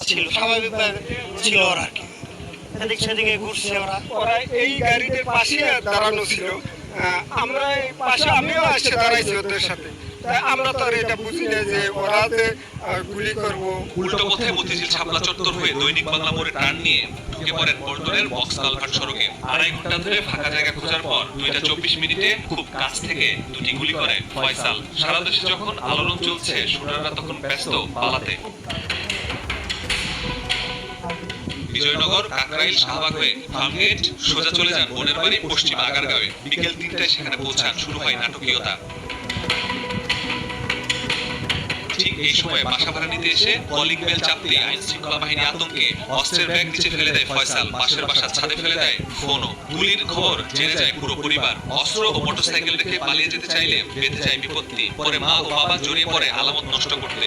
ছিল স্বাভাবিকভাবে ছিল ওরা আর কি এদিক সেদিকে ঘুরছে ওরা ওরা এই গাড়িটার পাশে দাঁড়ানো ছিল। আমরা এই পাশে আমিও আসছে দাঁড়াইছি ওদের সাথে। তাই আমরা তো আর এটা বুঝি না যে ওরা যে গুলি করবো। উল্টো পথে মতিঝিল শাপলা চত্বর হয়ে দৈনিক বাংলা মোড়ে টার্ন নিয়ে ঢুকে পড়েন পল্টনের বক্স কালভার্ট সড়কে। 2.5 ঘন্টা ধরে ফাঁকা জায়গা খোঁজার পর 2:24 খুব কাছ থেকে দুটি গুলি করে ফয়সাল। সারা দেশে যখন আলোড়ন চলছে, শুটাররা তখন ব্যস্ত পালাতে। বিজয়নগর, কাকরাইল, শাহবাগ হয়ে ফার্মগেট সোজা চলে যান বোনের বাড়ি পশ্চিম আগারগাঁওয়ে। বিকেল 3টায় সেখানে পৌঁছান, শুরু হয় নাটকীয়তা। ঠিক এই সময় বাসা ভাড়া নিতে এসে কলিং বেল চাপতে আইন শৃঙ্খলা বাহিনী আতঙ্কে অস্ত্রের ব্যাগ নিচে ফেলে দেয় ফয়সাল। পাশের বাসার ছাদে ফেলে দেয় ফোনও। গুলির খবর জেনে যায় পুরো পরিবার। অস্ত্র ও মোটরসাইকেল রেখে পালিয়ে যেতে চাইলে বেঁধে যায় বিপত্তি। পরে মা ও বাবা জড়িয়ে পড়ে আলামত নষ্ট করতে।